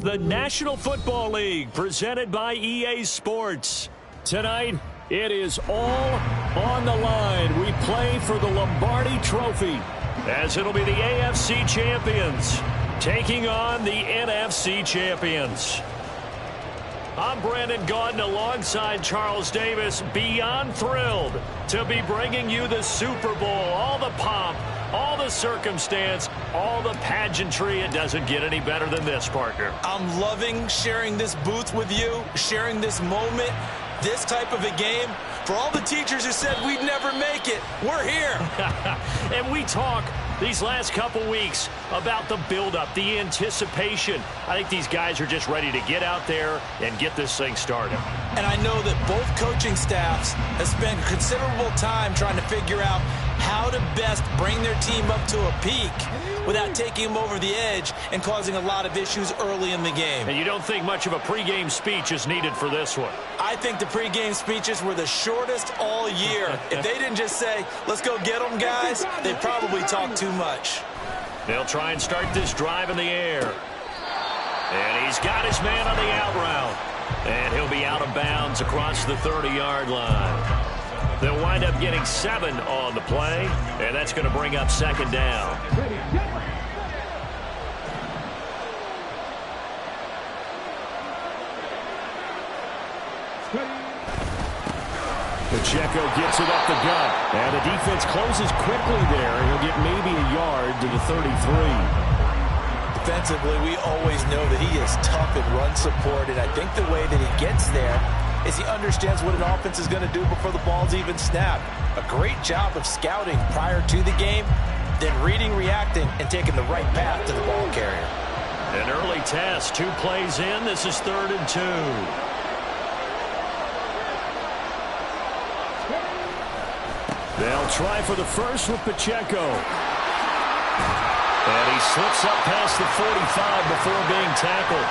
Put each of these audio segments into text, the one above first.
The National Football League, presented by EA Sports. Tonight, it is all on the line. We play for the Lombardi Trophy, as it'll be the AFC champions taking on the NFC champions. I'm Brandon Gaudin alongside Charles Davis, beyond thrilled to be bringing you the Super Bowl. All the pomp, all the circumstance, all the pageantry. It doesn't get any better than this, partner. I'm loving sharing this booth with you, sharing this moment, this type of a game. For all the teachers who said we'd never make it, we're here. And we talk these last couple weeks about the buildup, the anticipation. I think these guys are just ready to get out there and get this thing started. And I know that both coaching staffs have spent considerable time trying to figure out how to best bring their team up to a peak without taking them over the edge and causing a lot of issues early in the game. And you don't think much of a pregame speech is needed for this one? I think the pregame speeches were the shortest all year. If they didn't just say, let's go get them, guys, they probably talked too much. They'll try and start this drive in the air. And he's got his man on the out route. And he'll be out of bounds across the 30-yard line. They'll wind up getting 7 on the play, and that's going to bring up second down. Pacheco gets it up the gut, and the defense closes quickly there. He'll get maybe a yard to the 33. Defensively, we always know that he is tough in run support, and I think the way that he gets there is he understands what an offense is going to do before the ball's even snapped. A great job of scouting prior to the game, then reading, reacting, and taking the right path to the ball carrier. An early test, 2 plays in. This is 3rd and 2. They'll try for the first with Pacheco. And he slips up past the 45 before being tackled.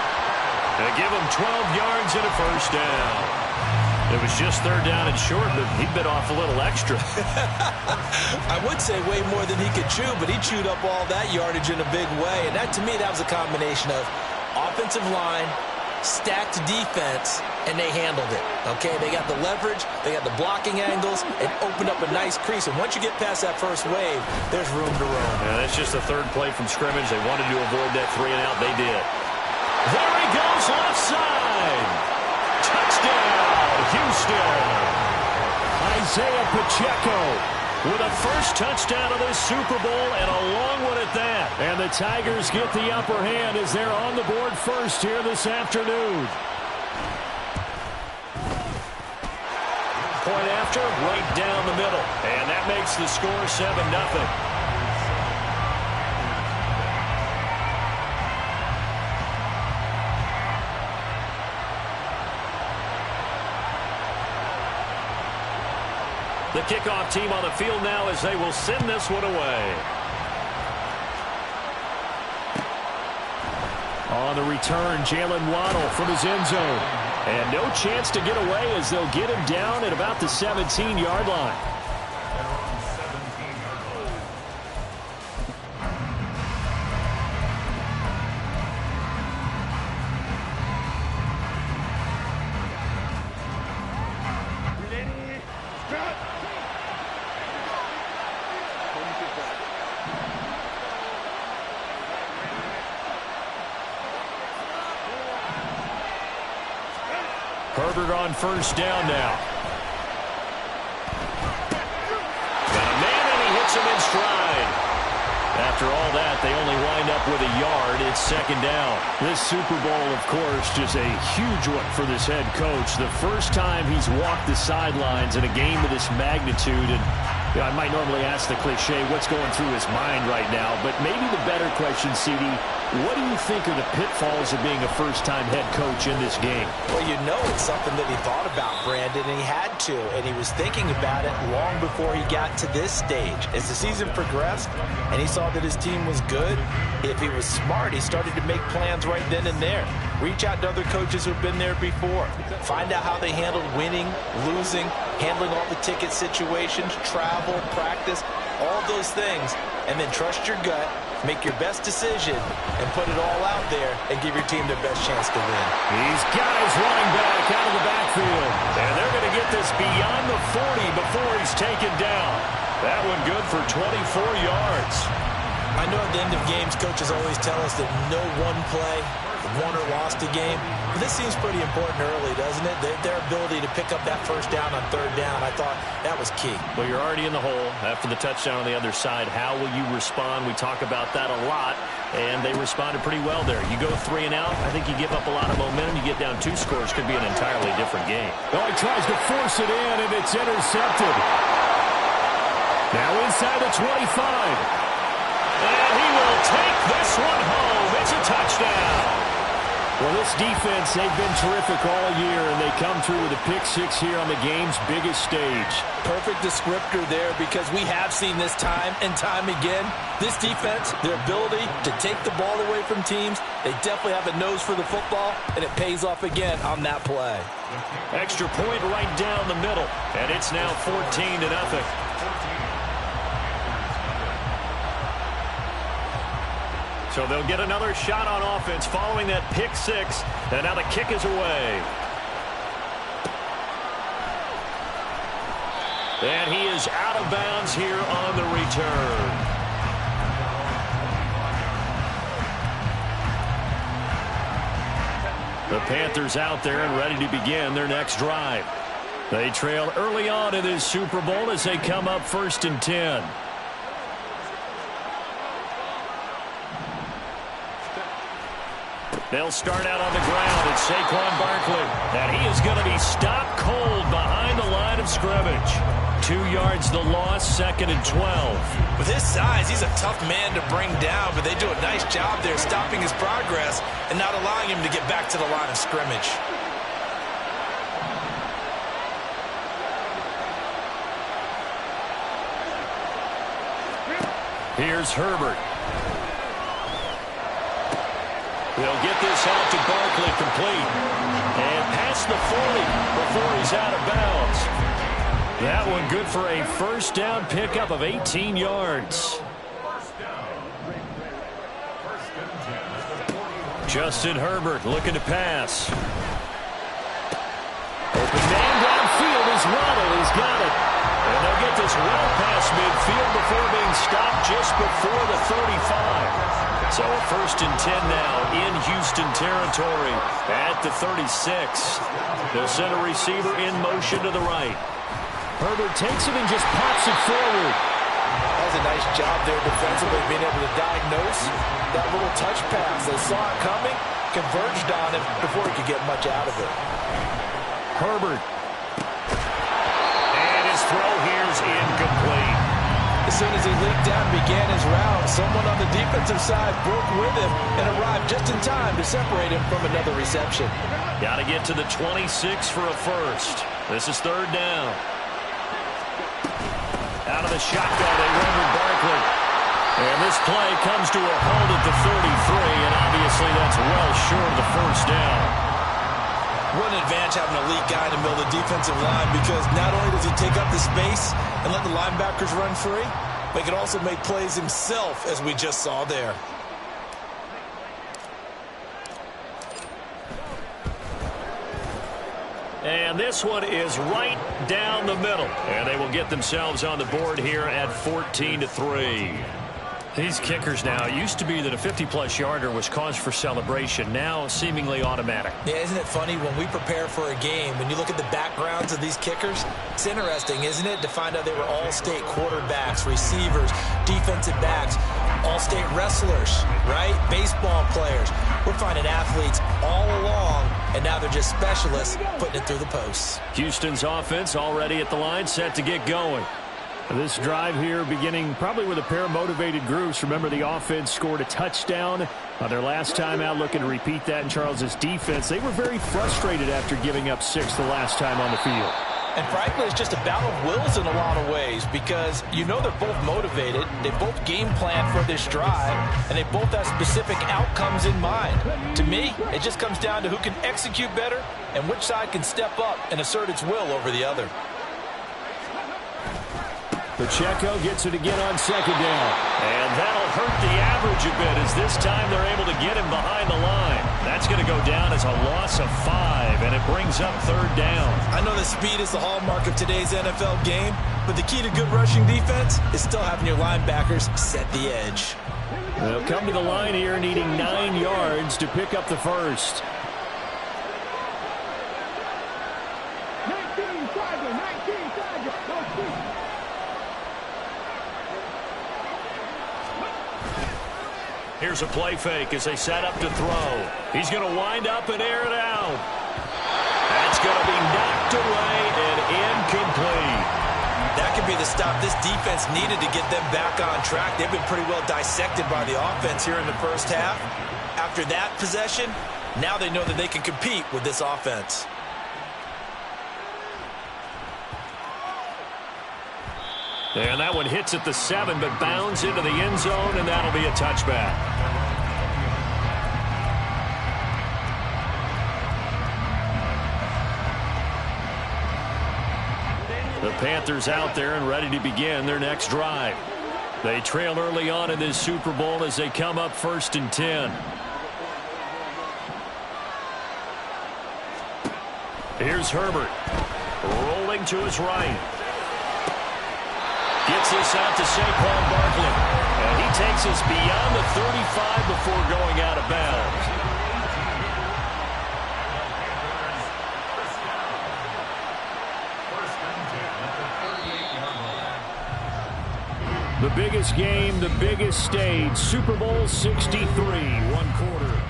They give him 12 yards and a first down. It was just 3rd down and short, but he bit off a little extra. I would say way more than he could chew, but he chewed up all that yardage in a big way. And that, to me, that was a combination of offensive line, stacked defense, and they handled it. Okay, they got the leverage, they got the blocking angles, and opened up a nice crease. And once you get past that first wave, there's room to roam. Yeah, that's just the 3rd play from scrimmage. They wanted to avoid that 3 and out. They did. There he goes, left side. Touchdown, Houston. Isaiah Pacheco with a first touchdown of this Super Bowl, and a long one at that. And the Tigers get the upper hand as they're on the board first here this afternoon. Point after, right down the middle. And that makes the score 7-0. The kickoff team on the field now as they will send this one away. On the return, Jalen Waddle from his end zone. And no chance to get away as they'll get him down at about the 17-yard line. Herbert on first down now. Got a man, and he hits him in stride. After all that, they only wind up with a yard. It's second down. This Super Bowl, of course, just a huge one for this head coach. The first time he's walked the sidelines in a game of this magnitude. And you know, I might normally ask the cliche, what's going through his mind right now? But maybe the better question, CD, what do you think are the pitfalls of being a first-time head coach in this game? Well, you know it's something that he thought about, Brandon, and he had to. And he was thinking about it long before he got to this stage. As the season progressed and he saw that his team was good, if he was smart, he started to make plans right then and there. Reach out to other coaches who've been there before. Find out how they handled winning, losing, handling all the ticket situations, travel, practice, all those things, and then trust your gut, Make your best decision and put it all out there and give your team their best chance to win. These guys running back out of the backfield. And they're going to get this beyond the 40 before he's taken down. That one good for 24 yards. I know at the end of games, coaches always tell us that no one play won or lost a game. But this seems pretty important early, doesn't it? Their ability to pick up that first down on third down, I thought that was key. Well, you're already in the hole after the touchdown on the other side. How will you respond? We talk about that a lot, and they responded pretty well there. You go 3 and out, I think you give up a lot of momentum. You get down 2 scores, could be an entirely different game. Oh, he tries to force it in, and it's intercepted. Now inside the 25. And he will take this one home. It's a touchdown. Well, this defense, they've been terrific all year, and they come through with a pick-6 here on the game's biggest stage. Perfect descriptor there, because we have seen this time and time again. This defense, their ability to take the ball away from teams, they definitely have a nose for the football, and it pays off again on that play. Extra point right down the middle, and it's now 14-0. So they'll get another shot on offense following that pick-6, and now the kick is away. And he is out of bounds here on the return. The Panthers out there and ready to begin their next drive. They trail early on in this Super Bowl as they come up 1st and 10. They'll start out on the ground. It's Saquon Barkley. And he is going to be stopped cold behind the line of scrimmage. 2 yards the loss, 2nd and 12. With his size, he's a tough man to bring down, but they do a nice job there stopping his progress and not allowing him to get back to the line of scrimmage. Here's Herbert. They'll get this out to Barkley complete. And past the 40 before he's out of bounds. That one good for a first down pickup of 18 yards. Justin Herbert looking to pass. Open man downfield is Waddle. He's got it. And they'll get this well past midfield before being stopped just before the 35. So a 1st and 10 now in Houston territory at the 36. They'll send a receiver in motion to the right. Herbert takes it and just pops it forward. That was a nice job there defensively, being able to diagnose that little touch pass. They saw it coming, converged on it before he could get much out of it. Herbert. And his throw here's incomplete. As soon as he leaped down and began his route, someone on the defensive side broke with him and arrived just in time to separate him from another reception. Got to get to the 26 for a first. This is 3rd down. Out of the shotgun, they run with Barkley. And this play comes to a halt at the 33, and obviously that's well short of the first down. What an advantage having an elite guy in the middle of the defensive line, because not only does he take up the space and let the linebackers run free, but he can also make plays himself, as we just saw there. And this one is right down the middle. And they will get themselves on the board here at 14-3. These kickers now, it used to be that a 50-plus yarder was cause for celebration. Now seemingly automatic. Yeah, isn't it funny when we prepare for a game, when you look at the backgrounds of these kickers, it's interesting, isn't it, to find out they were all-state quarterbacks, receivers, defensive backs, all-state wrestlers, right? Baseball players. We're finding athletes all along, and now they're just specialists putting it through the posts. Houston's offense already at the line, set to get going. This drive here beginning probably with a pair of motivated groups. Remember, the offense scored a touchdown on their last time out, looking to repeat that in Charles's defense. They were very frustrated after giving up 6 the last time on the field. And frankly, it's just a battle of wills in a lot of ways, because you know they're both motivated, they both game plan for this drive, and they both have specific outcomes in mind. To me, it just comes down to who can execute better and which side can step up and assert its will over the other. Pacheco gets it again on second down. And that'll hurt the average a bit as this time they're able to get him behind the line. That's going to go down as a loss of 5, and it brings up third down. I know that speed is the hallmark of today's NFL game, but the key to good rushing defense is still having your linebackers set the edge. They'll come to the line here needing 9 yards to pick up the first. Here's a play fake as they set up to throw. He's going to wind up and air it out. That's going to be knocked away and incomplete. That could be the stop this defense needed to get them back on track. They've been pretty well dissected by the offense here in the first half. After that possession, now they know that they can compete with this offense. And that one hits at the 7, but bounds into the end zone, and that'll be a touchback. The Panthers out there and ready to begin their next drive. They trail early on in this Super Bowl as they come up 1st and 10. Here's Herbert, rolling to his right. Gets this out to Saquon Barkley. And he takes us beyond the 35 before going out of bounds. The biggest game, the biggest stage, Super Bowl 63, 1 quarter.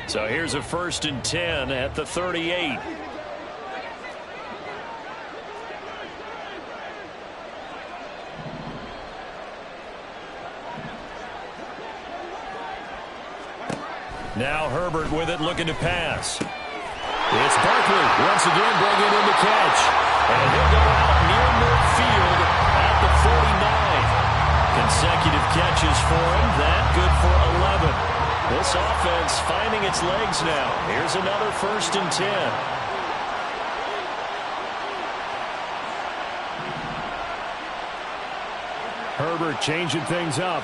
So here's a 1st and 10 at the 38. Now Herbert with it, looking to pass. It's Barkley once again bringing in the catch. And he'll go out near midfield at the 49. Consecutive catches for him. That good for 11. This offense finding its legs now. Here's another 1st and 10. Herbert changing things up.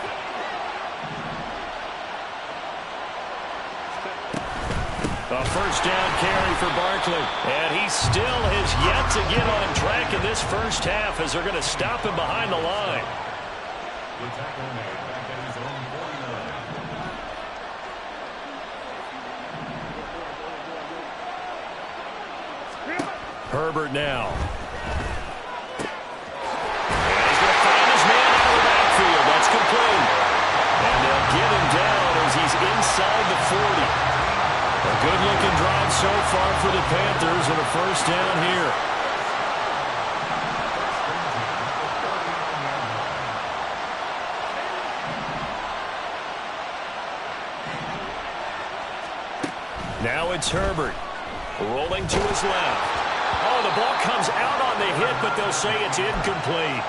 A 1st down carry for Barkley. And he still has yet to get on track in this first half as they're going to stop him behind the line. Herbert now. And he's going to find his man out of the backfield. That's complete. And they'll get him down as he's inside the 40. A good-looking drive so far for the Panthers and a 1st down here. Now it's Herbert rolling to his left. Oh, the ball comes out on the hit, but they'll say it's incomplete.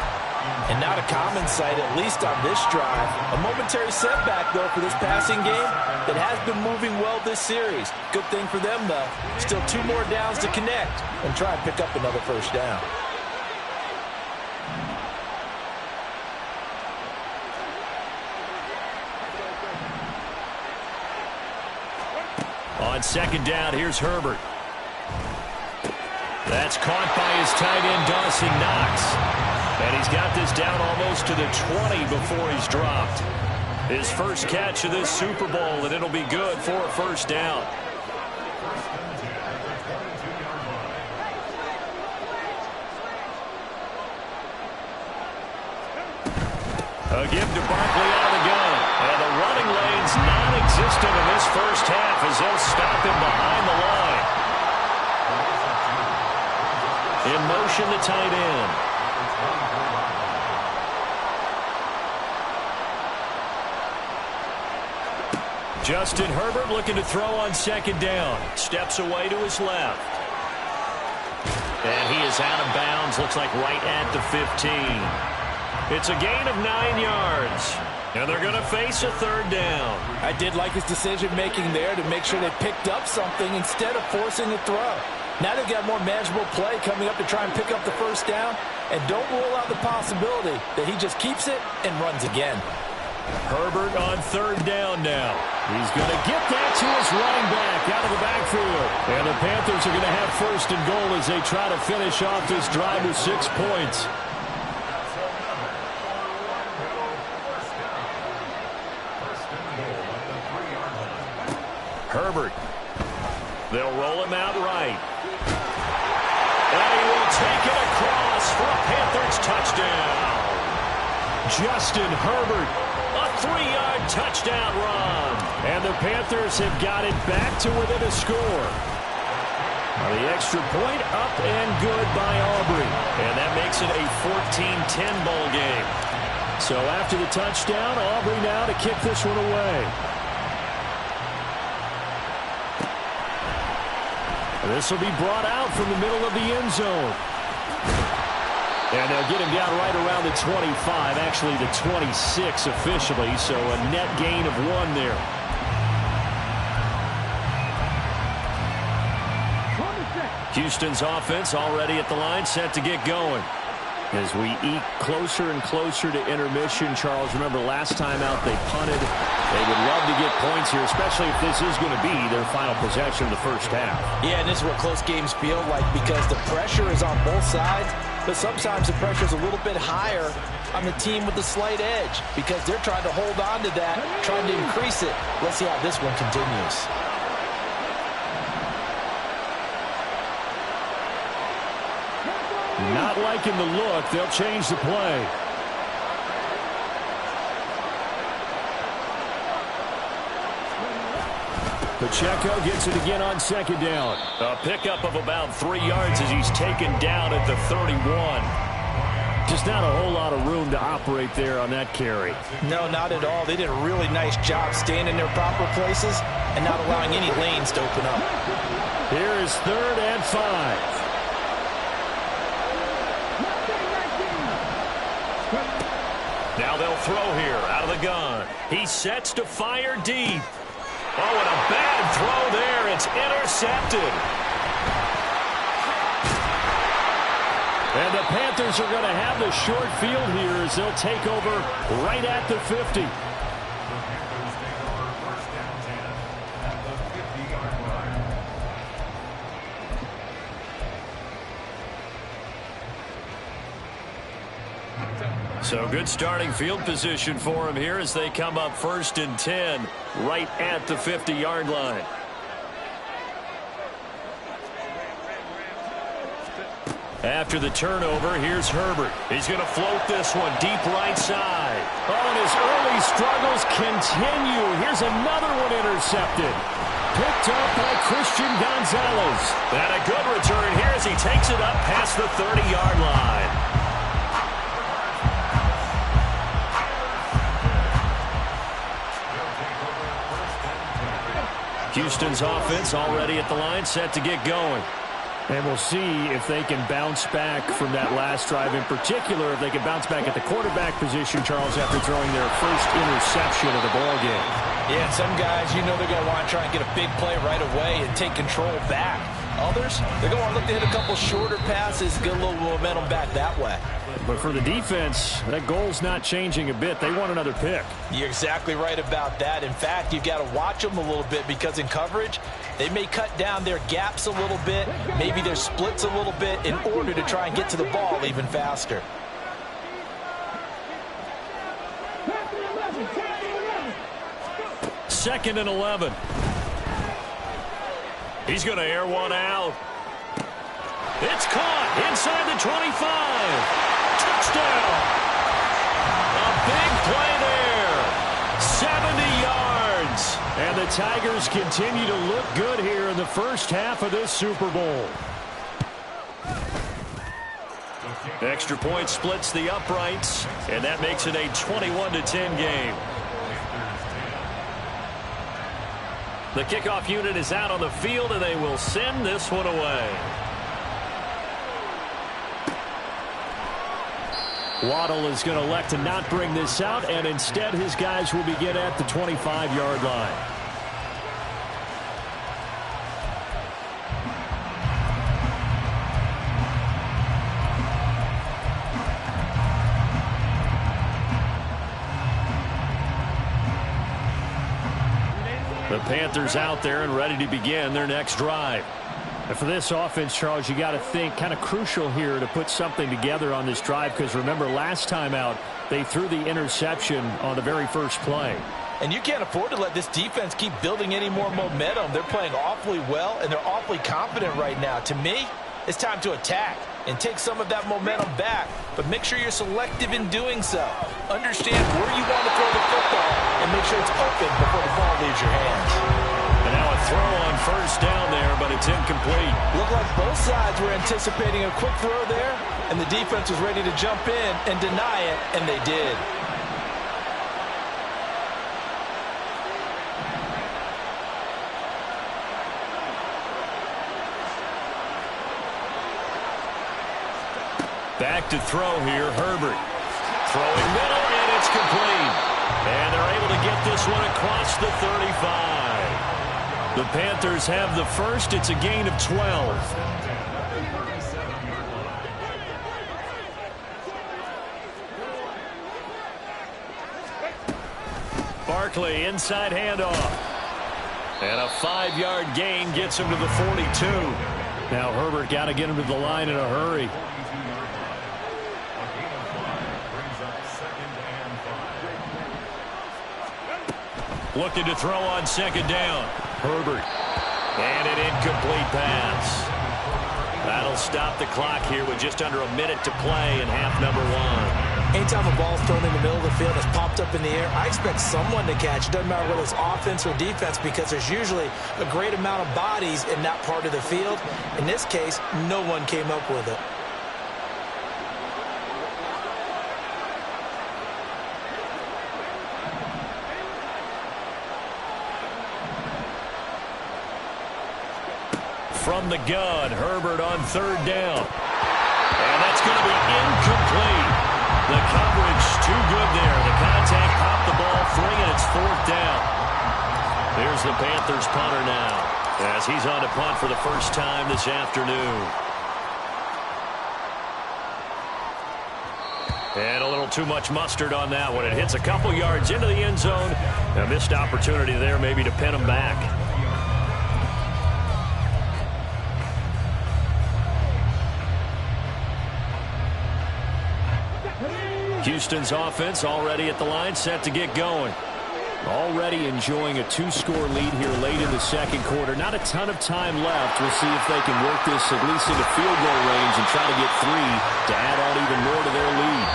And not a common sight, at least on this drive. A momentary setback, though, for this passing game that has been moving well this series. Good thing for them, though. Still 2 more downs to connect and try and pick up another 1st down. On 2nd down, here's Herbert. That's caught by his tight end, Dawson Knox. And he's got this down almost to the 20 before he's dropped. His first catch of this Super Bowl, and it'll be good for a 1st down. A give to Barkley out of the gun. And the running lane's non-existent in this first half as they'll stop him behind the line. In motion, the tight end. Justin Herbert looking to throw on 2nd down. Steps away to his left. And he is out of bounds, looks like right at the 15. It's a gain of 9 yards. And they're going to face a third down. I did like his decision-making there to make sure they picked up something instead of forcing a throw. Now they've got more manageable play coming up to try and pick up the first down. And don't rule out the possibility that he just keeps it and runs again. Herbert on third down now. He's going to get that to his running back out of the backfield. And the Panthers are going to have first and goal as they try to finish off this drive with 6 points. Herbert. They'll roll him out right. And he will take it across for a Panthers touchdown. Justin Herbert, a 3-yard touchdown run. And the Panthers have got it back to within a score. The extra point up and good by Aubrey. And that makes it a 14-10 ball game. So after the touchdown, Aubrey now to kick this one away. This will be brought out from the middle of the end zone. And they'll get him down right around the 25, actually the 26 officially, so a net gain of 1 there. Houston's offense already at the line, set to get going. As we eke closer and closer to intermission, Charles, remember last time out they punted. They would love to get points here, especially if this is going to be their final possession of the first half. Yeah, and this is what close games feel like because the pressure is on both sides, but sometimes the pressure is a little bit higher on the team with the slight edge because they're trying to hold on to that, trying to increase it. Let's see how this one continues. Not liking the look. They'll change the play. Pacheco gets it again on second down. A pickup of about 3 yards as he's taken down at the 31. Just not a whole lot of room to operate there on that carry. No, not at all. They did a really nice job staying in their proper places and not allowing any lanes to open up. Here is 3rd and 5. Now they'll throw here out of the gun. He sets to fire deep. Oh, and a bad throw there. It's intercepted. And the Panthers are going to have the short field here as they'll take over right at the 50. So good starting field position for him here as they come up 1st and 10 right at the 50-yard line. After the turnover, here's Herbert. He's going to float this one deep right side. Oh, and his early struggles continue. Here's another one intercepted. Picked up by Christian Gonzalez. And a good return here as he takes it up past the 30-yard line. Houston's offense already at the line, set to get going. And we'll see if they can bounce back from that last drive. In particular, if they can bounce back at the quarterback position, Charles, after throwing their first interception of the ball game. Yeah, some guys, you know they're going to want to try and get a big play right away and take control back. Others, they're going to want to look to hit a couple shorter passes, get a little momentum back that way. But for the defense, that goal's not changing a bit. They want another pick. You're exactly right about that. In fact, you've got to watch them a little bit because in coverage, they may cut down their gaps a little bit, maybe their splits a little bit in order to try and get to the ball even faster. Second and 11. He's going to air one out. It's caught inside the 25. Touchdown. A big play there. 70 yards. And the Tigers continue to look good here in the first half of this Super Bowl. Extra point splits the uprights, and that makes it a 21-10 game. The kickoff unit is out on the field, and they will send this one away. Waddle is going to elect to not bring this out, and instead his guys will begin at the 25-yard line. The Panthers out there and ready to begin their next drive. And for this offense, Charles, you got to think kind of crucial here to put something together on this drive, because remember last time out they threw the interception on the very first play. And you can't afford to let this defense keep building any more momentum. They're playing awfully well, and they're awfully confident right now. To me, it's time to attack and take some of that momentum back, but make sure you're selective in doing so. Understand where you want to throw the football and make sure it's open before the ball leaves your hands. And now a throw on first down there, but it's incomplete. Looked like both sides were anticipating a quick throw there, and the defense was ready to jump in and deny it, and they did. Back to throw here, Herbert. Throwing middle, and it's complete. And they're able to get this one across the 35. The Panthers have the first. It's a gain of 12. Barkley, inside handoff. And a 5-yard gain gets him to the 42. Now Herbert got to get him to the line in a hurry. Looking to throw on second down. Herbert. And an incomplete pass. That'll stop the clock here with just under a minute to play in half number one. Anytime a ball's thrown in the middle of the field and it's popped up in the air, I expect someone to catch. It doesn't matter whether it's offense or defense, because there's usually a great amount of bodies in that part of the field. In this case, no one came up with it. From the gun, Herbert on third down. And that's going to be incomplete. The coverage too good there. The contact popped the ball free, and it's fourth down. There's the Panthers punter now, as he's on to punt for the first time this afternoon. And a little too much mustard on that one. It hits a couple yards into the end zone. A missed opportunity there maybe to pin him back. Houston's offense already at the line, set to get going. Already enjoying a 2-score lead here late in the second quarter. Not a ton of time left. We'll see if they can work this at least into field goal range and try to get 3 to add on even more to their lead.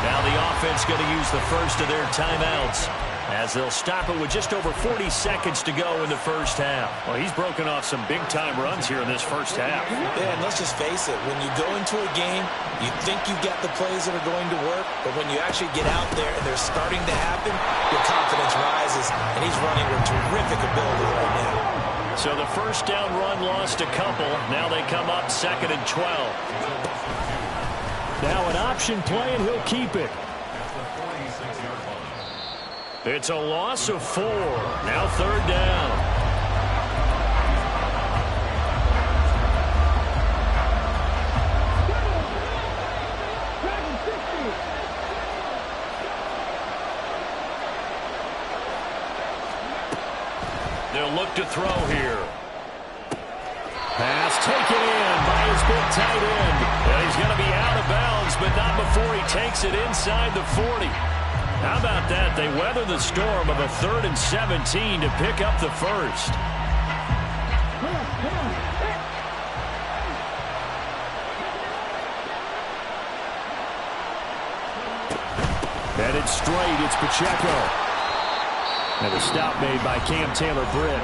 Now the offense going to use the first of their timeouts, as they'll stop it with just over 40 seconds to go in the first half. Well, he's broken off some big-time runs here in this first half. Yeah, and let's just face it. When you go into a game, you think you've got the plays that are going to work, but when you actually get out there and they're starting to happen, your confidence rises, and he's running with terrific ability right now. So the first down run lost a couple. Now they come up 2nd and 12. Now an option play, and he'll keep it. It's a loss of 4. Now third down. They'll look to throw here. Pass taken in by his big tight end. And he's going to be out of bounds, but not before he takes it inside the 40. How about that? They weather the storm of a 3rd and 17 to pick up the first. Headed straight, it's Pacheco. And a stop made by Cam Taylor-Britt.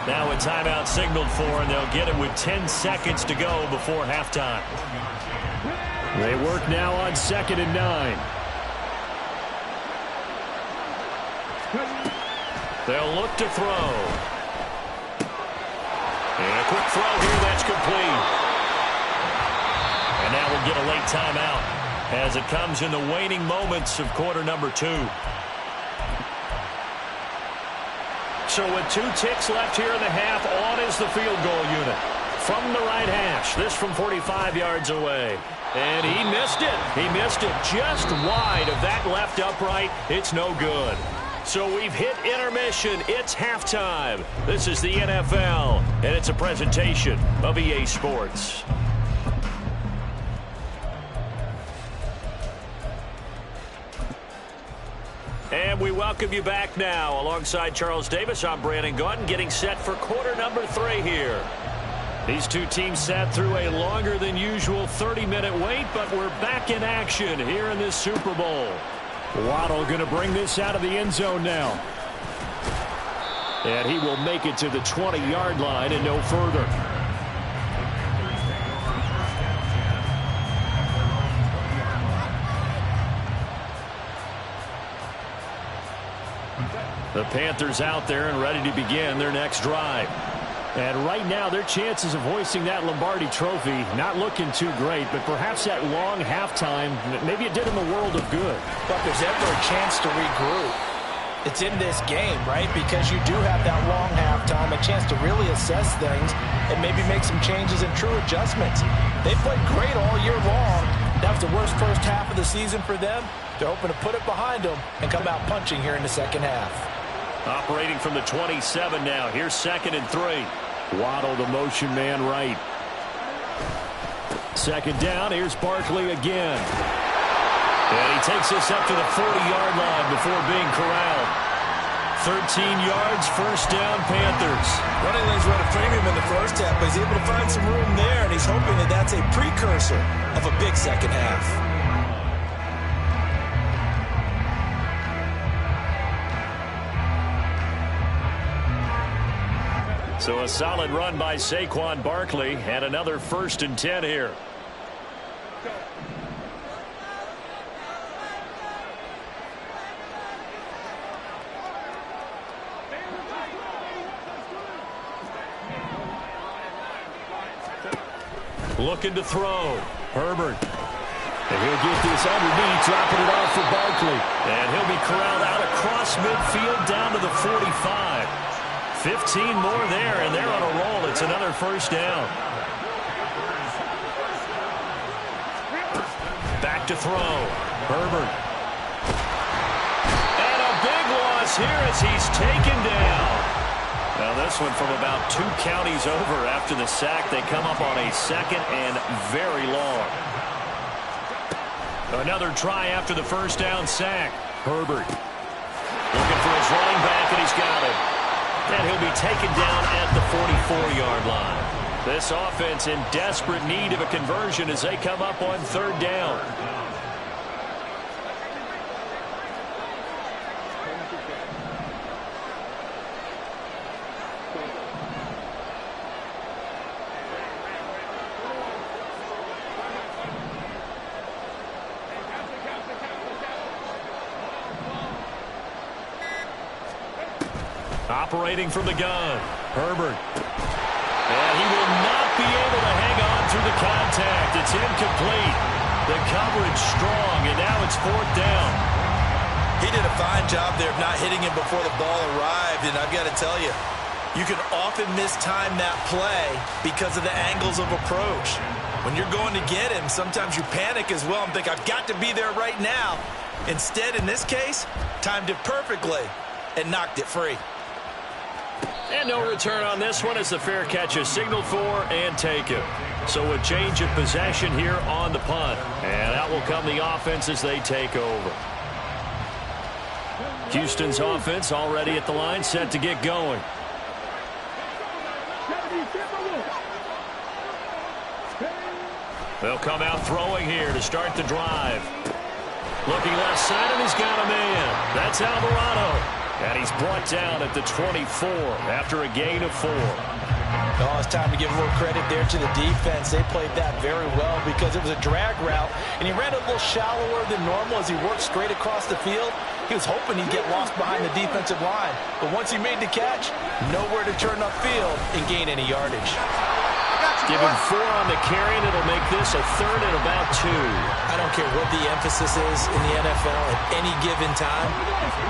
Now a timeout signaled for, and they'll get it with 10 seconds to go before halftime. They work now on 2nd and 9. They'll look to throw. And a quick throw here, that's complete. And now we'll get a late timeout. as it comes in the waning moments of quarter number 2. So with 2 ticks left here in the half, on is the field goal unit. From the right hash, this from 45 yards away. And he missed it. He missed it just wide of that left upright. It's no good. So we've hit intermission. It's halftime. This is the NFL, and it's a presentation of EA Sports. And we welcome you back now. Alongside Charles Davis, I'm Brandon Gaudin, getting set for quarter number 3 here. These two teams sat through a longer than usual 30-minute wait, but we're back in action here in this Super Bowl. Waddle going to bring this out of the end zone now. And he will make it to the 20-yard line and no further. The Panthers out there and ready to begin their next drive. And right now, their chances of hoisting that Lombardi trophy not looking too great, but perhaps that long halftime, maybe it did them a world of good. But there's ever a chance to regroup. It's in this game, right? Because you do have that long halftime, a chance to really assess things and maybe make some changes and true adjustments. They played great all year long. That was the worst first half of the season for them. They're hoping to put it behind them and come out punching here in the second half. Operating from the 27 now. Here's 2nd and 3. Waddle, the motion man right. 2nd down. Here's Barkley again. And he takes this up to the 40-yard line before being corralled. 13 yards, first down, Panthers. Running lanes run a premium in the first half, but he's able to find some room there, and he's hoping that that's a precursor of a big second half. So a solid run by Saquon Barkley and another 1st and 10 here. Looking to throw. Herbert. And he'll get this underneath, dropping it off for Barkley. And he'll be corralled out across midfield down to the 45. 15 more there, and they're on a roll. It's another 1st down. Back to throw. Herbert. And a big loss here as he's taken down. Now this one from about 2 counties over after the sack. They come up on a 2nd and very long. Another try after the 1st down sack. Herbert looking for his running back, and he's got it. And he'll be taken down at the 44-yard line. This offense in desperate need of a conversion as they come up on 3rd down. Operating from the gun, Herbert. And he will not be able to hang on through the contact. It's incomplete. The coverage strong, and now it's 4th down. He did a fine job there of not hitting him before the ball arrived, and I've got to tell you, you can often mistime that play because of the angles of approach. When you're going to get him, sometimes you panic as well and think, I've got to be there right now. Instead, in this case, timed it perfectly and knocked it free. And no return on this one as the fair catch is signaled for and taken. So a change of possession here on the punt. And out will come the offense as they take over. Houston's offense already at the line, set to get going. They'll come out throwing here to start the drive. Looking left side, and he's got a man. That's Alvarado. And he's brought down at the 24 after a gain of 4. Oh, it's time to give a little credit there to the defense. They played that very well because it was a drag route, and he ran a little shallower than normal as he worked straight across the field. He was hoping he'd get lost behind the defensive line, but once he made the catch, nowhere to turn upfield and gain any yardage. Give him 4 on the carry, and it'll make this a 3rd and about 2. I don't care what the emphasis is in the NFL at any given time.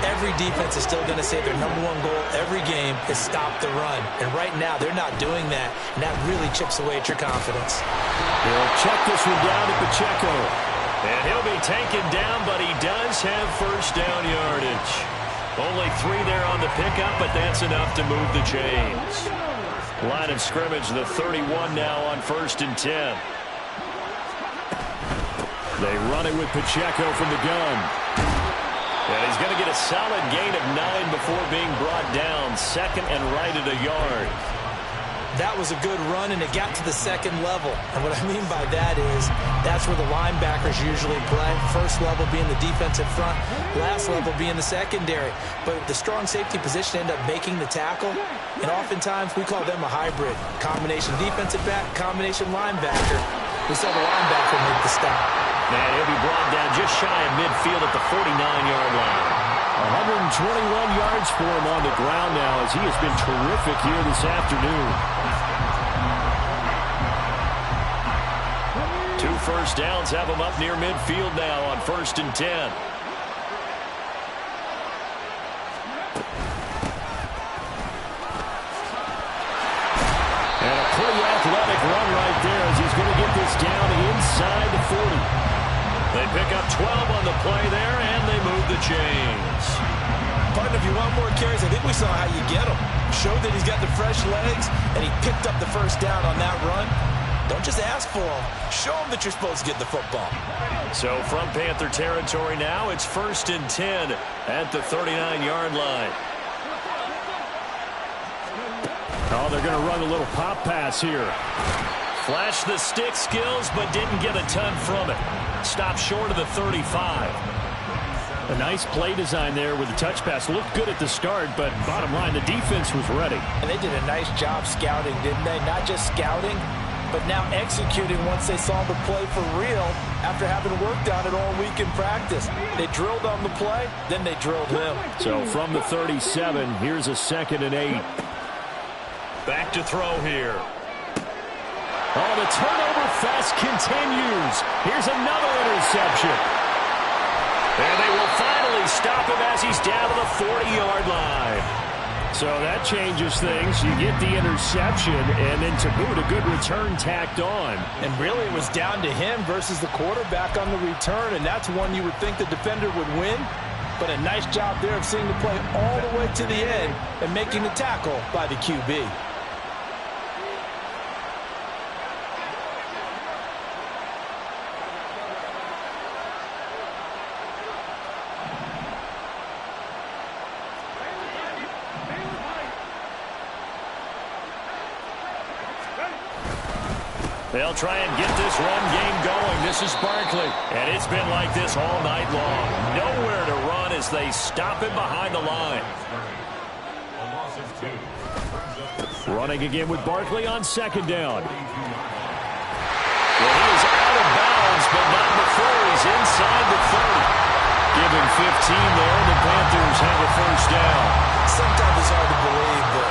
Every defense is still going to say their #1 goal every game is stop the run. And right now, they're not doing that, and that really chips away at your confidence. He'll check this one down to Pacheco. And he'll be taken down, but he does have first down yardage. Only 3 there on the pickup, but that's enough to move the chains. Line of scrimmage, the 31 now on 1st and 10. They run it with Pacheco from the gun. And he's going to get a solid gain of 9 before being brought down. 2nd and right at a yard. That was a good run, and it got to the 2nd level. And what I mean by that is that's where the linebackers usually play. First level being the defensive front, last level being the secondary. But the strong safety position ended up making the tackle, and oftentimes we call them a hybrid. Combination defensive back, combination linebacker. We saw the linebacker make the stop. Man, he'll be brought down just shy of midfield at the 49-yard line. 121 yards for him on the ground now as he has been terrific here this afternoon. 2 first downs have him up near midfield now on 1st and 10. And a pretty athletic run right there as he's going to get this down inside the 40. They pick up 12 on the play there, and they move the chains. Partner, if you want more carries, I think we saw how you get them. Showed that he's got the fresh legs, and he picked up the first down on that run. Don't just ask for them. Show them that you're supposed to get the football. So from Panther territory now, it's 1st and 10 at the 39-yard line. Oh, they're going to run a little pop pass here. Flashed the stick skills, but didn't get a ton from it. Stopped short of the 35. A nice play design there with the touch pass. Looked good at the start, but bottom line, the defense was ready. And they did a nice job scouting, didn't they? Not just scouting, but now executing once they saw the play for real after having worked on it all week in practice. They drilled on the play, then they drilled him. So from the 37, here's a 2nd and 8. Back to throw here. Oh, the turnover fest continues. Here's another interception. And they will finally stop him as he's down to the 40-yard line. So that changes things. You get the interception, and then to boot, a good return tacked on. And really, it was down to him versus the quarterback on the return, and that's one you would think the defender would win. But a nice job there of seeing the play all the way to the end and making the tackle by the QB. They'll try and get this run game going. This is Barkley. And it's been like this all night long. Nowhere to run as they stop him behind the line. Running again with Barkley on 2nd down. Well, he is out of bounds, but not before he's inside the 30. Give him 15 there, and the Panthers have a first down. Sometimes it's hard to believe, but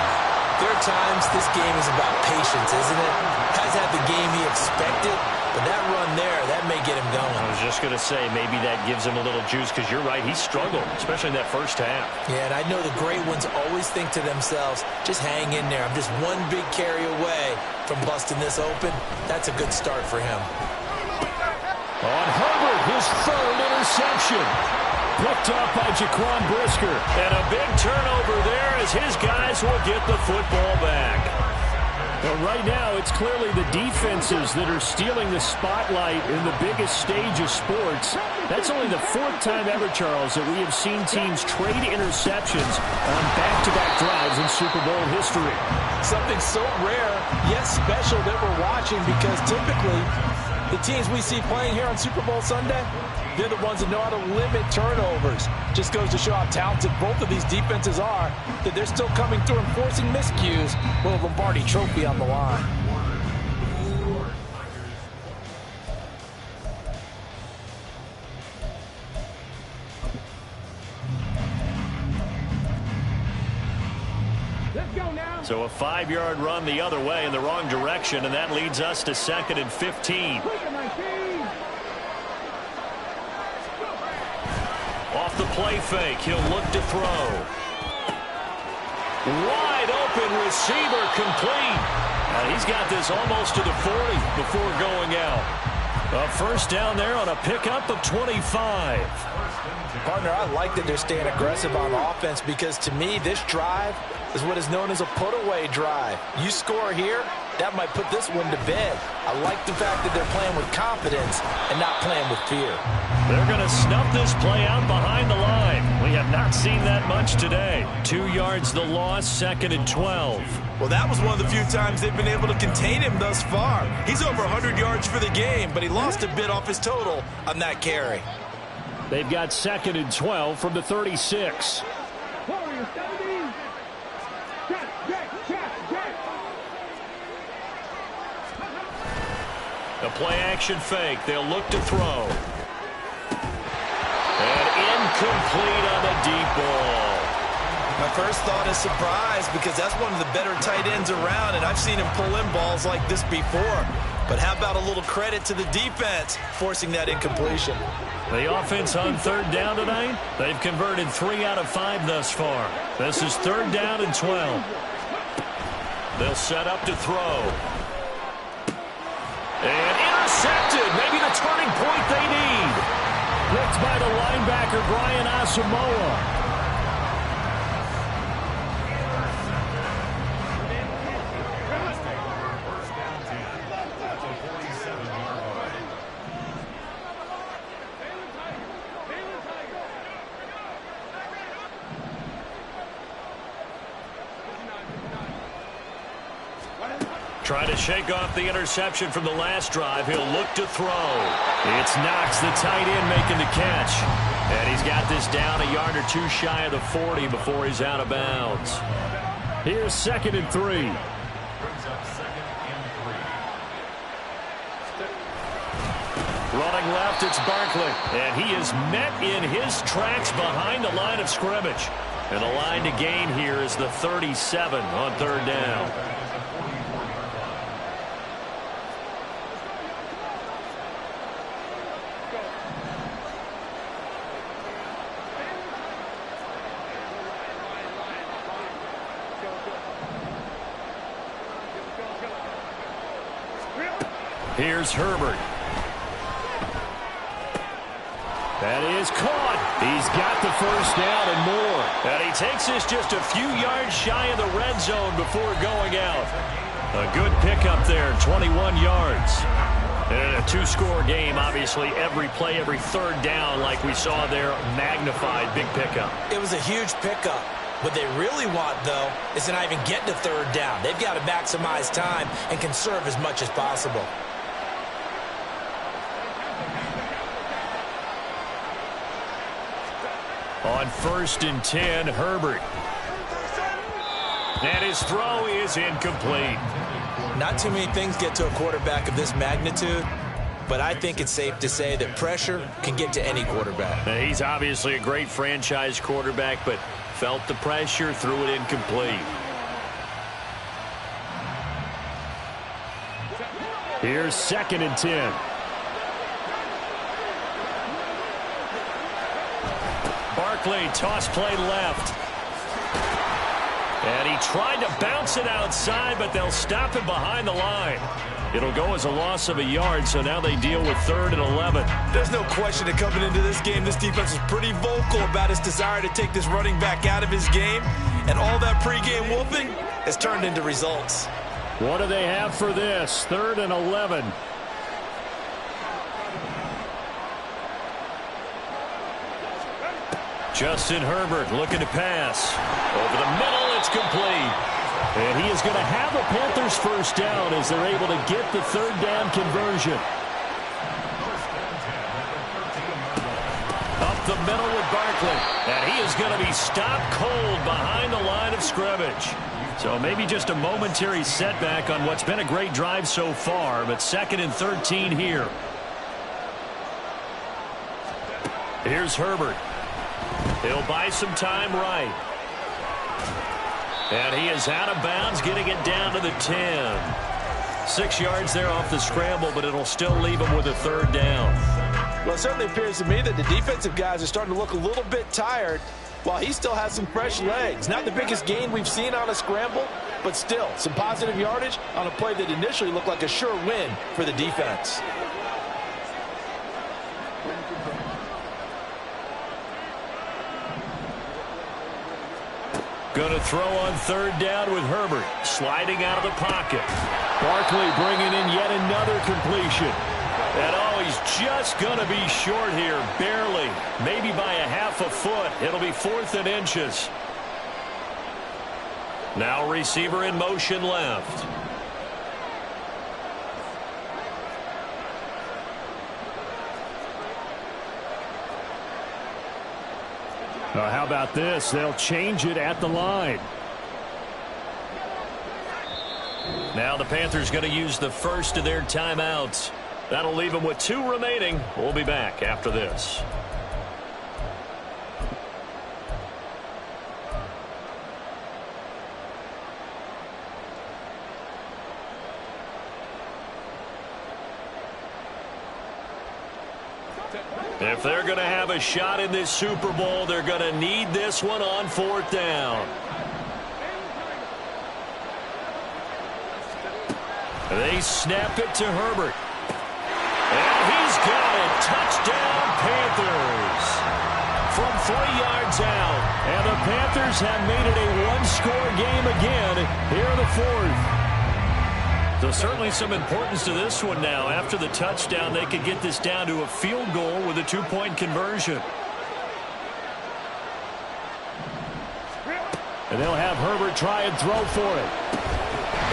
there are times this game is about patience, isn't it? Has had the game he expected, but that run there, that may get him going. I was just going to say, maybe that gives him a little juice, because you're right, he struggled, especially in that first half. Yeah, and I know the great ones always think to themselves, just hang in there. I'm just one big carry away from busting this open. That's a good start for him. On Herbert, his 3rd interception. Picked up by Jaquan Brisker. And a big turnover there as his guys will get the football back. Well, right now, it's clearly the defenses that are stealing the spotlight in the biggest stage of sports. That's only the 4th time ever, Charles, that we have seen teams trade interceptions on back-to-back drives in Super Bowl history. Something so rare, yet special that we're watching, because typically the teams we see playing here on Super Bowl Sunday, they're the ones that know how to limit turnovers. Just goes to show how talented both of these defenses are, that they're still coming through and forcing miscues with a Lombardi trophy on the line. Let's go now. So a 5-yard run the other way in the wrong direction, and that leads us to 2nd and 15. Off the play fake, he'll look to throw. Wide open receiver, complete. He's got this almost to the 40 before going out. A first down there on a pickup of 25. Partner, I like that they're staying aggressive on offense because to me this drive is what is known as a put-away drive. You score here, that might put this one to bed. I like the fact that they're playing with confidence and not playing with fear. They're going to snuff this play out behind the line. We have not seen that much today. 2 yards the loss, 2nd and 12. Well, that was one of the few times they've been able to contain him thus far. He's over 100 yards for the game, but he lost a bit off his total on that carry. They've got 2nd and 12 from the 36. A play-action fake. They'll look to throw. And incomplete on the deep ball. My first thought is surprise because that's one of the better tight ends around, and I've seen him pull in balls like this before. But how about a little credit to the defense forcing that incompletion? The offense on 3rd down tonight, they've converted 3 out of 5 thus far. This is 3rd down and 12. They'll set up to throw. And intercepted. Maybe the turning point they need. Blitzed by the linebacker, Brian Asamoah. Trying to shake off the interception from the last drive. He'll look to throw. It's Knox, the tight end, making the catch. And he's got this down a yard or two shy of the 40 before he's out of bounds. Here's 2nd and 3. Running left, it's Barkley. And he is met in his tracks behind the line of scrimmage. And the line to gain here is the 37 on 3rd down. Here's Herbert. That is caught. He's got the first down and more. And he takes this just a few yards shy of the red zone before going out. A good pickup there, 21 yards. And a 2-score game, obviously, every play, every 3rd down, like we saw there, magnified, big pickup. It was a huge pickup. What they really want, though, is to not even get to 3rd down. They've got to maximize time and conserve as much as possible. On 1st and 10, Herbert. And his throw is incomplete. Not too many things get to a quarterback of this magnitude, but I think it's safe to say that pressure can get to any quarterback. He's obviously a great franchise quarterback, but felt the pressure, threw it incomplete. Here's 2nd and 10. Barkley, toss play left. And he tried to bounce it outside, but they'll stop him behind the line. It'll go as a loss of a yard, so now they deal with 3rd and 11. There's no question that coming into this game, this defense was pretty vocal about its desire to take this running back out of his game. And all that pregame whooping has turned into results. What do they have for this? 3rd and 11. Justin Herbert looking to pass. Over the middle, it's complete. And he is going to have a Panthers first down as they're able to get the 3rd down conversion. Up the middle with Barkley. And he is going to be stopped cold behind the line of scrimmage. So maybe just a momentary setback on what's been a great drive so far, but 2nd and 13 here. Here's Herbert. He'll buy some time right. And he is out of bounds, getting it down to the 10. 6 yards there off the scramble, but it'll still leave him with a third down. Well, it certainly appears to me that the defensive guys are starting to look a little bit tired while he still has some fresh legs. Not the biggest gain we've seen on a scramble, but still some positive yardage on a play that initially looked like a sure win for the defense. Going to throw on third down with Herbert, sliding out of the pocket. Barkley bringing in yet another completion. And oh, he's just going to be short here, barely. Maybe by a half a foot. It'll be 4th and inches. Now receiver in motion left. How about this? They'll change it at the line. Now the Panthers going to use the first of their timeouts. That'll leave them with 2 remaining. We'll be back after this. If they're going to have a shot in this Super Bowl, they're going to need this one on 4th down. They snap it to Herbert. And he's got it. Touchdown, Panthers. From 3 yards out. And the Panthers have made it a one-score game again here in the 4th. So certainly some importance to this one now. After the touchdown, they could get this down to a field goal with a 2-point conversion. And they'll have Herbert try and throw for it.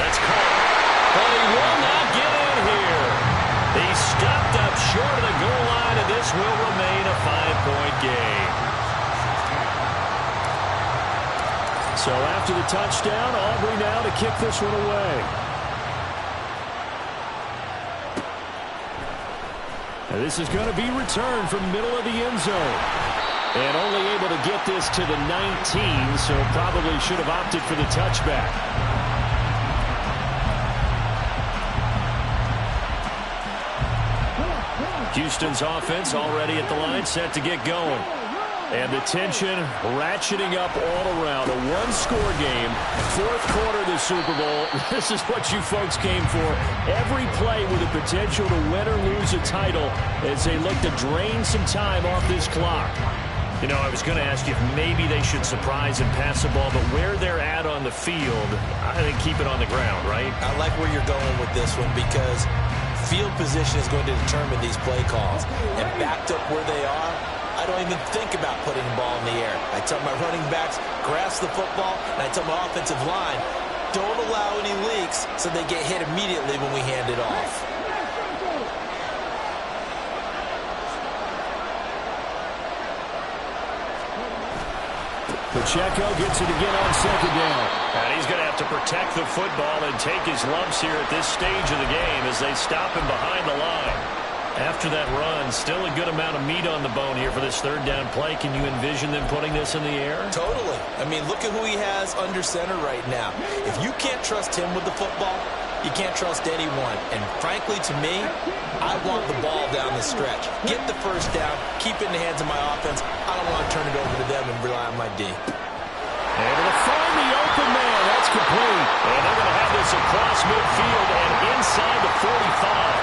That's caught. But he will not get in here. He stepped up short of the goal line, and this will remain a 5-point game. So after the touchdown, Aubrey now to kick this one away. And this is going to be returned from middle of the end zone. And only able to get this to the 19, so probably should have opted for the touchback. Houston's offense already at the line, set to get going. And the tension ratcheting up all around. A one-score game, 4th quarter of the Super Bowl. This is what you folks came for. Every play with the potential to win or lose a title as they look to drain some time off this clock. You know, I was going to ask you if maybe they should surprise and pass the ball, but where they're at on the field, I think keep it on the ground, right? I like where you're going with this one because field position is going to determine these play calls. And backed up where they are, I don't even think about putting the ball in the air. I tell my running backs, grasp the football, and I tell my offensive line, don't allow any leaks so they get hit immediately when we hand it off. Pacheco gets it again on 2nd down. And he's going to have to protect the football and take his lumps here at this stage of the game as they stop him behind the line. After that run, still a good amount of meat on the bone here for this 3rd down play. Can you envision them putting this in the air? Totally. I mean, look at who he has under center right now. If you can't trust him with the football, you can't trust anyone. And frankly, to me, I want the ball down the stretch. Get the first down, keep it in the hands of my offense. I don't want to turn it over to them and rely on my D. Able to find the open man. That's complete. And they're going to have this across midfield and inside the 45.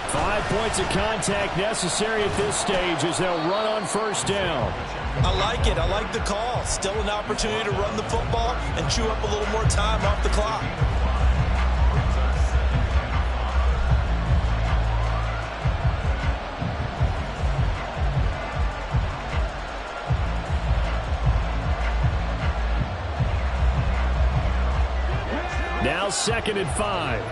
5 points of contact necessary at this stage as they'll run on 1st down. I like it. I like the call. Still an opportunity to run the football and chew up a little more time off the clock. Now 2nd and 5.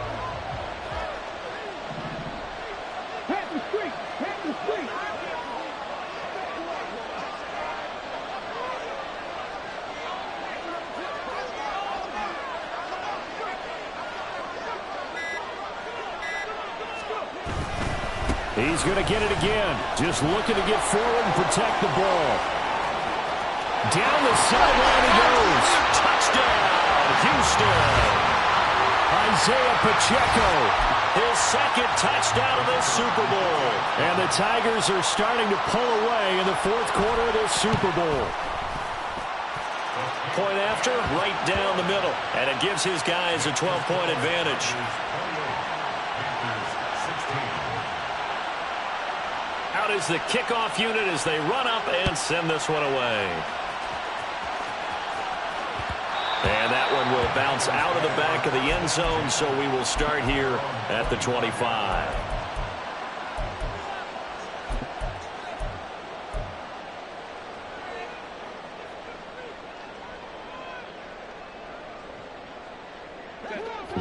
He's going to get it again. Just looking to get forward and protect the ball. Down the sideline he goes. Touchdown, Houston. Isaiah Pacheco, his second touchdown of this Super Bowl. And the Tigers are starting to pull away in the fourth quarter of this Super Bowl. Point after, right down the middle. And it gives his guys a 12-point advantage. Out is the kickoff unit as they run up and send this one away. And that one will bounce out of the back of the end zone, so we will start here at the 25.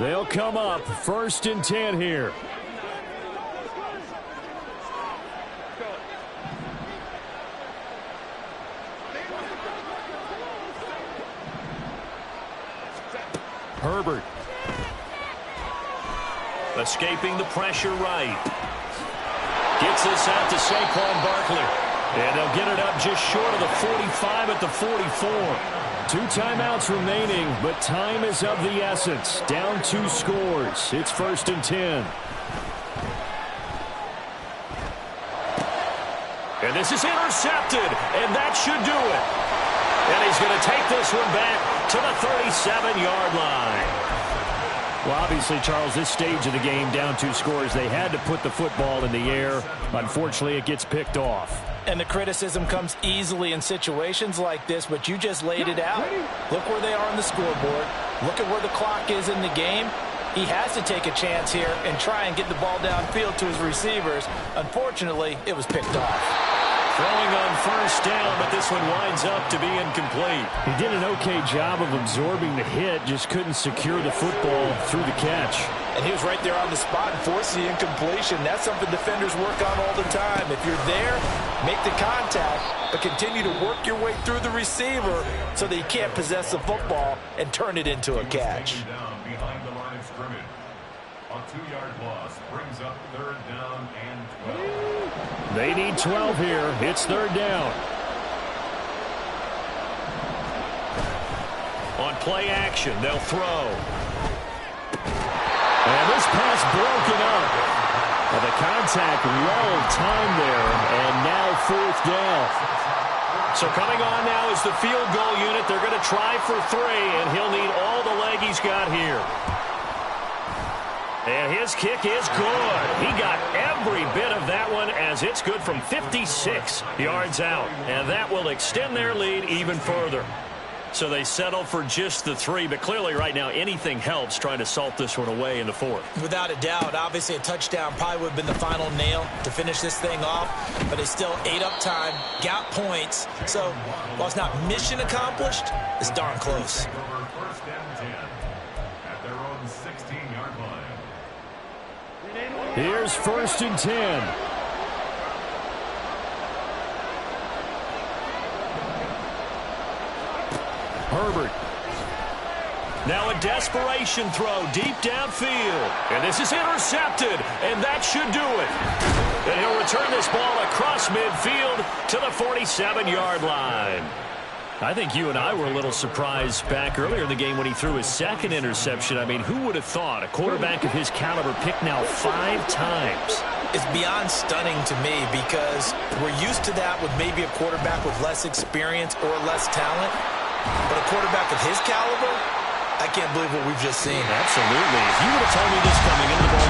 They'll come up 1st and 10 here. Herbert. Escaping the pressure right. Gets this out to Saquon Barkley. And they'll get it up just short of the 45 at the 44. 2 timeouts remaining, but time is of the essence. Down 2 scores. It's 1st and 10. And this is intercepted, and that should do it. And he's going to take this one back to the 37-yard line. Well, obviously, Charles, this stage of the game, down 2 scores, they had to put the football in the air. Unfortunately, it gets picked off. And the criticism comes easily in situations like this, but you just laid it out. Look where they are on the scoreboard. Look at where the clock is in the game. He has to take a chance here and try and get the ball downfield to his receivers. Unfortunately, it was picked off. Throwing on 1st down, but this one winds up to be incomplete. He did an okay job of absorbing the hit, just couldn't secure the football through the catch. And he was right there on the spot and forced the incompletion. That's something defenders work on all the time. If you're there, make the contact, but continue to work your way through the receiver so that you can't possess the football and turn it into a catch. Behind the line of scrimmage. A 2-yard loss brings up 3rd down and 12. They need 12 here. It's 3rd down. On play action, they'll throw. And this pass broken up. Well, the contact lulled time there, and now 4th down. So coming on now is the field goal unit. They're going to try for 3, and he'll need all the leg he's got here. And his kick is good. He got every bit of that one as it's good from 56 yards out. And that will extend their lead even further. So they settle for just the 3, but clearly right now anything helps trying to salt this one away in the 4th. Without a doubt, obviously a touchdown probably would have been the final nail to finish this thing off, but they still ate up time, got points. So while it's not mission accomplished, it's darn close. 1st and 10 at their own 16-yard line. Here's 1st and 10. Herbert. Now a desperation throw deep downfield. And this is intercepted, and that should do it. And he'll return this ball across midfield to the 47-yard line. I think you and I were a little surprised back earlier in the game when he threw his 2nd interception. I mean, who would have thought a quarterback of his caliber picked now 5 times? It's beyond stunning to me because we're used to that with maybe a quarterback with less experience or less talent. But a quarterback of his caliber, I can't believe what we've just seen. Absolutely. If you would have told me this coming into the ball